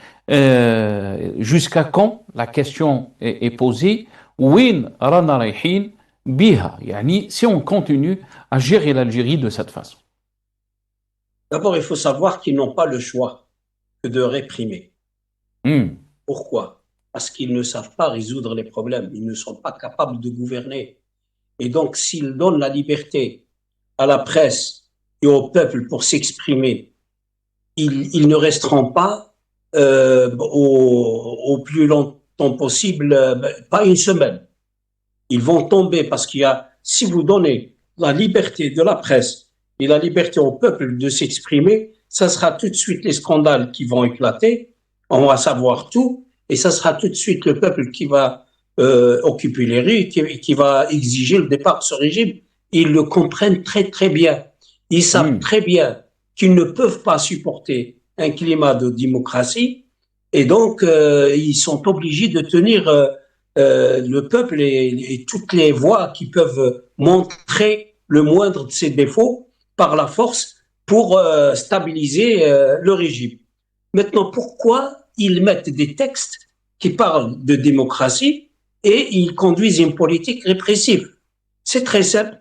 Jusqu'à quand, la question est posée, Win rana rayhin biha, si on continue à gérer l'Algérie de cette façon. D'abord, il faut savoir qu'ils n'ont pas le choix que de réprimer. Pourquoi? Parce qu'ils ne savent pas résoudre les problèmes, ils ne sont pas capables de gouverner. Et donc, s'ils donnent la liberté à la presse et au peuple pour s'exprimer, ils ne resteront pas au plus longtemps possible, pas une semaine. Ils vont tomber parce si vous donnez la liberté de la presse et la liberté au peuple de s'exprimer, ça sera tout de suite les scandales qui vont éclater, on va savoir tout, et ça sera tout de suite le peuple qui va occuper les rues, qui va exiger le départ de ce régime. Ils le comprennent très très bien. Ils savent très bien qu'ils ne peuvent pas supporter un climat de démocratie, et donc ils sont obligés de tenir le peuple et toutes les voies qui peuvent montrer le moindre de ses défauts par la force pour stabiliser le régime. Maintenant, pourquoi ils mettent des textes qui parlent de démocratie et ils conduisent une politique répressive? C'est très simple.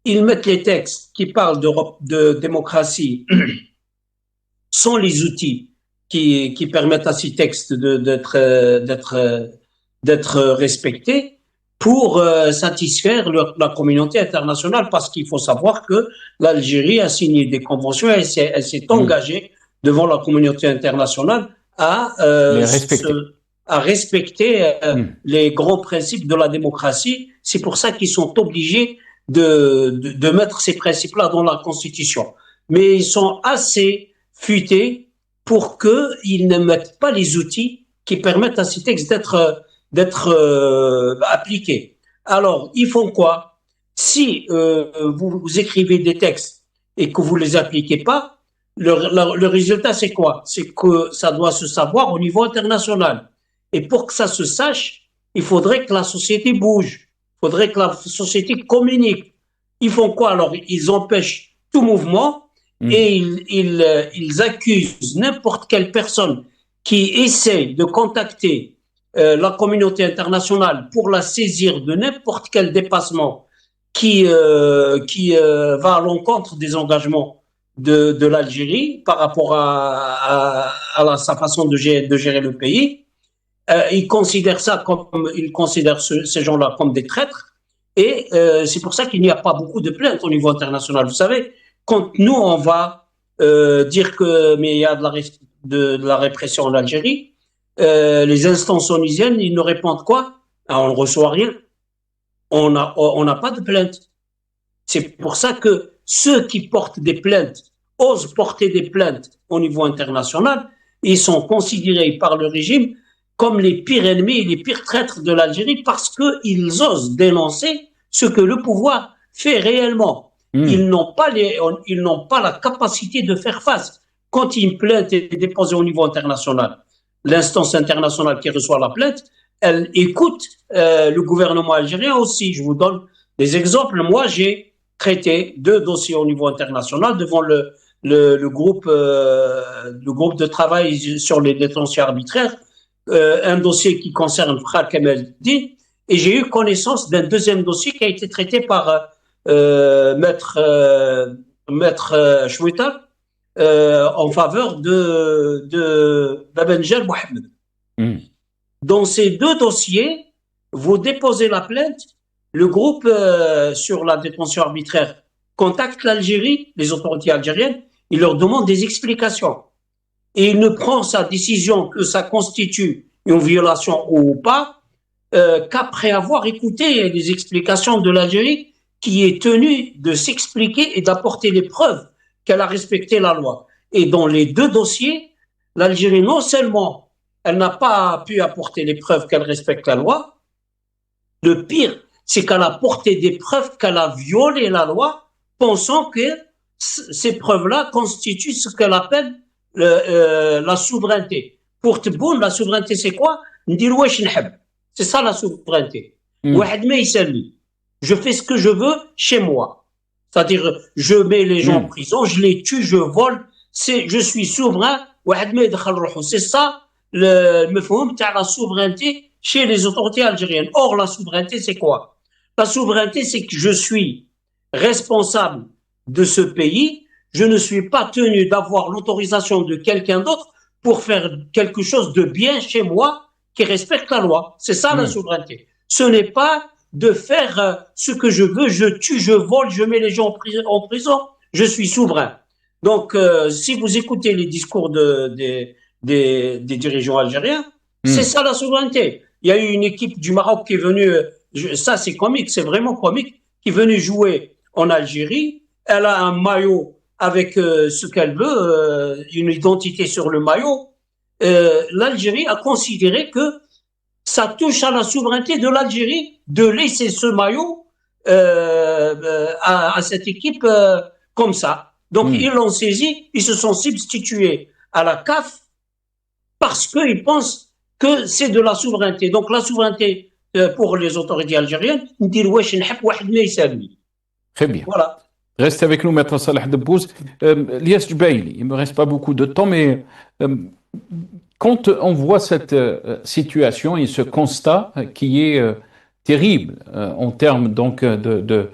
Ils mettent les textes qui parlent de démocratie sans les outils qui permettent à ces textes d'être respectés pour satisfaire la communauté internationale, parce qu'il faut savoir que l'Algérie a signé des conventions et elle s'est engagée devant la communauté internationale à respecter les grands principes de la démocratie. C'est pour ça qu'ils sont obligés de mettre ces principes-là dans la Constitution. Mais ils sont assez futés pour qu'ils ne mettent pas les outils qui permettent à ces textes d'être appliqués. Alors, ils font quoi? Si vous écrivez des textes et que vous les appliquez pas, le résultat, c'est quoi? C'est que ça doit se savoir au niveau international. Et pour que ça se sache, il faudrait que la société bouge. Il faudrait que la société communique. Ils font quoi? Alors, ils empêchent tout mouvement et ils accusent n'importe quelle personne qui essaie de contacter la communauté internationale pour la saisir de n'importe quel dépassement qui va à l'encontre des engagements de l'Algérie par rapport à sa façon de gérer le pays. Ils considèrent ces gens-là comme des traîtres, et c'est pour ça qu'il n'y a pas beaucoup de plaintes au niveau international. Vous savez, quand nous on va dire mais il y a de la répression en Algérie, les instances onusiennes, ils nous répondent quoi? On ne reçoit rien. On n'a pas de plainte. C'est pour ça que ceux qui portent des plaintes osent porter des plaintes au niveau international, Ils sont considérés par le régime comme les pires ennemis et les pires traîtres de l'Algérie parce qu'ils osent dénoncer ce que le pouvoir fait réellement. Ils n'ont pas la capacité de faire face. Quand une plainte est déposée au niveau international, l'instance internationale qui reçoit la plainte, elle écoute le gouvernement algérien aussi. Je vous donne des exemples. Moi, j'ai traité 2 dossiers au niveau international devant le groupe de travail sur les détentions arbitraires, un dossier qui concerne Frère Kamel-Din, et j'ai eu connaissance d'un deuxième dossier qui a été traité par maître Chouita en faveur de Babenjel Mohamed. Dans ces 2 dossiers, vous déposez la plainte, le groupe sur la détention arbitraire contacte l'Algérie, les autorités algériennes, il leur demande des explications. Et il ne prend sa décision que ça constitue une violation ou pas qu'après avoir écouté les explications de l'Algérie qui est tenue de s'expliquer et d'apporter les preuves qu'elle a respecté la loi. Et dans les 2 dossiers, l'Algérie, non seulement elle n'a pas pu apporter les preuves qu'elle respecte la loi, le pire, c'est qu'elle a apporté des preuves qu'elle a violé la loi, pensant que ces preuves-là constituent ce qu'elle appelle la souveraineté. Pour Tebboune, la souveraineté, c'est quoi? C'est ça la souveraineté. Je fais ce que je veux chez moi. C'est-à-dire, je mets les gens en prison, je les tue, je vole, je suis souverain. C'est ça le mafhoum de la souveraineté chez les autorités algériennes. Or, la souveraineté, c'est quoi? La souveraineté, c'est que je suis responsable de ce pays, je ne suis pas tenu d'avoir l'autorisation de quelqu'un d'autre pour faire quelque chose de bien chez moi qui respecte la loi. C'est ça la souveraineté. Ce n'est pas de faire ce que je veux, je tue, je vole, je mets les gens en prison, je suis souverain. Donc, si vous écoutez les discours des dirigeants algériens, c'est ça la souveraineté. Il y a eu une équipe du Maroc qui est venue, ça c'est comique, c'est vraiment comique, qui est venue jouer en Algérie. Elle a un maillot avec ce qu'elle veut, une identité sur le maillot. L'Algérie a considéré que ça touche à la souveraineté de l'Algérie de laisser ce maillot à cette équipe comme ça. Donc ils l'ont saisi, ils se sont substitués à la CAF parce qu'ils pensent que c'est de la souveraineté. Donc la souveraineté pour les autorités algériennes, très bien. Voilà. Restez avec nous, Maître Salah Debbouz. Lies Jubaili, il ne me reste pas beaucoup de temps, mais quand on voit cette situation et ce constat qui est terrible en termes donc de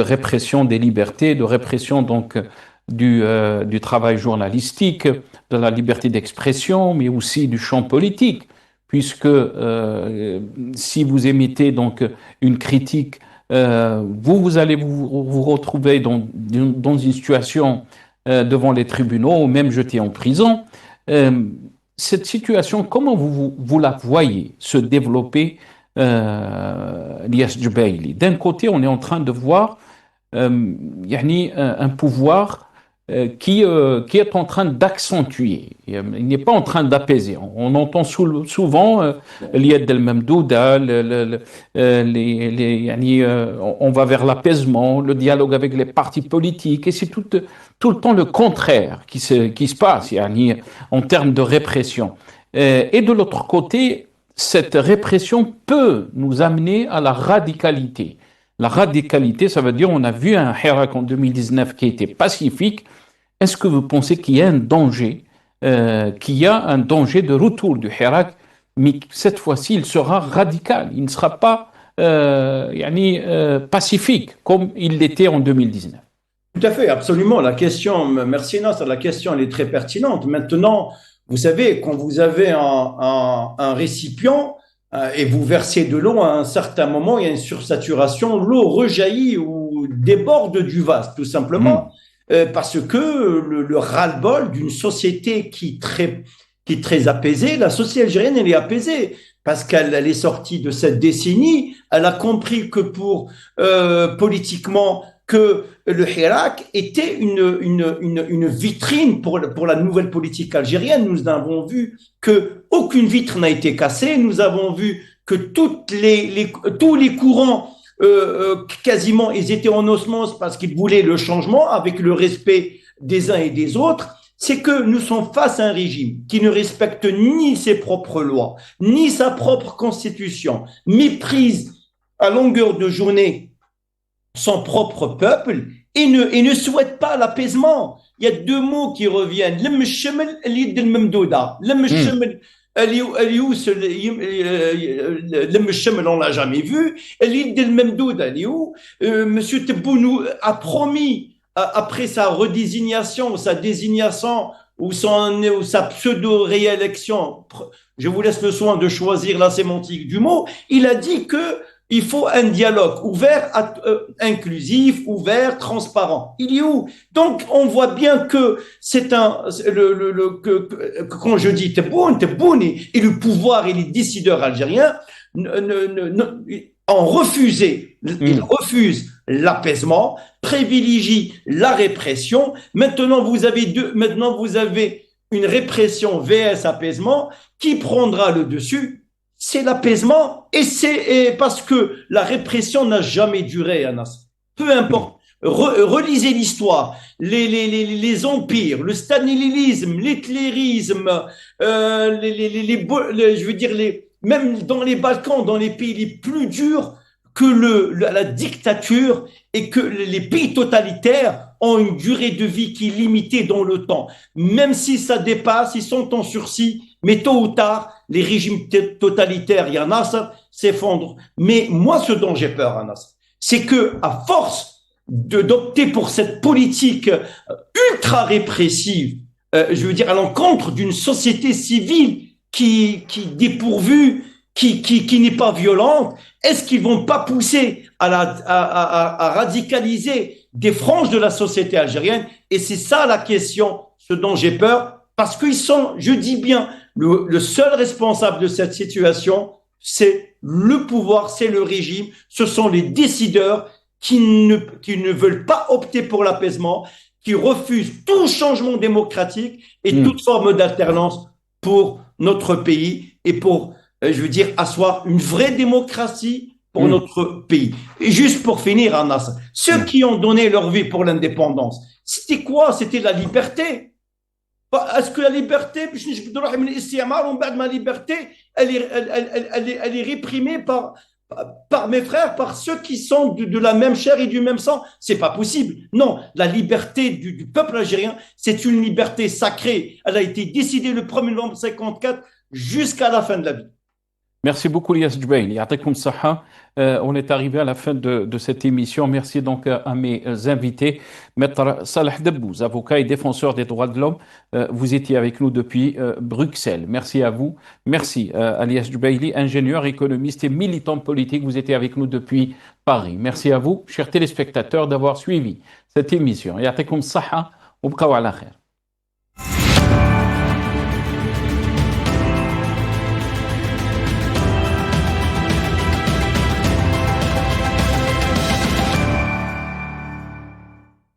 répression des libertés, de répression donc du travail journalistique, de la liberté d'expression, mais aussi du champ politique, puisque si vous émettez donc une critique, vous allez vous retrouver dans une situation devant les tribunaux ou même jeté en prison. Cette situation, comment vous la voyez se développer, Lies Jubaili? D'un côté, on est en train de voir un pouvoir qui est en train d'accentuer. Il n'est pas en train d'apaiser. On entend souvent l'Iyad el-Mamdouda, on va vers l'apaisement, le dialogue avec les partis politiques, et c'est tout le temps le contraire qui se passe en termes de répression. Et de l'autre côté, cette répression peut nous amener à la radicalité. La radicalité, ça veut dire on a vu un Hirak en 2019 qui était pacifique. Est-ce que vous pensez qu'il y a un danger, de retour du Hirak, mais cette fois-ci il sera radical, il ne sera pas pacifique comme il l'était en 2019? Tout à fait, absolument. La question, merci Nasser, la question elle est très pertinente. Maintenant, vous savez, quand vous avez un récipient et vous versez de l'eau, à un certain moment, il y a une sursaturation, l'eau rejaillit ou déborde du vase, tout simplement, parce que le ras-le-bol d'une société qui est très apaisée, la société algérienne, elle est apaisée, parce qu'elle est sortie de cette décennie, elle a compris que pour politiquement que le Hirak était une vitrine pour la nouvelle politique algérienne. Nous avons vu que aucune vitre n'a été cassée. Nous avons vu que tous les courants, quasiment, ils étaient en osmose parce qu'ils voulaient le changement avec le respect des uns et des autres. C'est que nous sommes face à un régime qui ne respecte ni ses propres lois, ni sa propre constitution, méprise à longueur de journée son propre peuple et ne souhaite pas l'apaisement. Il y a deux mots qui reviennent. On l'a jamais vu. Monsieur Tebboune a promis, après sa redésignation, sa désignation ou sa pseudo-réélection, je vous laisse le soin de choisir la sémantique du mot, il a dit que il faut un dialogue ouvert, inclusif, ouvert, transparent. Il est où? Donc, on voit bien que c'est quand je dis Tebboune et le pouvoir et les décideurs algériens ont refusé, ils refusent l'apaisement, privilégient la répression. Maintenant, vous avez une répression vs apaisement qui prendra le dessus. C'est l'apaisement et parce que la répression n'a jamais duré, Anas. Peu importe. Relisez l'histoire, les empires, le stalinisme, l'hitlérisme, je veux dire même dans les Balkans, dans les pays les plus durs que la dictature et que les pays totalitaires ont une durée de vie qui est limitée dans le temps. Même si ça dépasse, ils sont en sursis, mais tôt ou tard, les régimes totalitaires, il y en a, ça s'effondrent. Mais moi, ce dont j'ai peur, Anas, c'est que à force d'opter pour cette politique ultra répressive, je veux dire à l'encontre d'une société civile qui dépourvue, qui n'est pas violente, est-ce qu'ils vont pas pousser à radicaliser des franges de la société algérienne? Et c'est ça la question, ce dont j'ai peur, parce qu'ils sont, je dis bien, le seul responsable de cette situation, c'est le pouvoir, c'est le régime, ce sont les décideurs qui ne veulent pas opter pour l'apaisement, qui refusent tout changement démocratique et toute forme d'alternance pour notre pays et pour, je veux dire, asseoir une vraie démocratie pour notre pays. Et juste pour finir, Anas, ceux qui ont donné leur vie pour l'indépendance, c'était quoi? C'était la liberté. Est-ce que la liberté, ma liberté, elle est réprimée par mes frères, par ceux qui sont de la même chair et du même sang? C'est pas possible. Non, la liberté du peuple algérien, c'est une liberté sacrée. Elle a été décidée le 1er novembre 1954 jusqu'à la fin de la vie. Merci beaucoup, Lias Djbeil. Ya'takoum saha. On est arrivé à la fin de cette émission. Merci donc à mes invités. Maître Salah Debbouz, avocat et défenseur des droits de l'homme. Vous étiez avec nous depuis Bruxelles. Merci à vous. Merci à Lias Djbeili, ingénieur, économiste et militant politique. Vous étiez avec nous depuis Paris. Merci à vous, chers téléspectateurs, d'avoir suivi cette émission. Ya'takoum saha. Wa bqaw ala khair.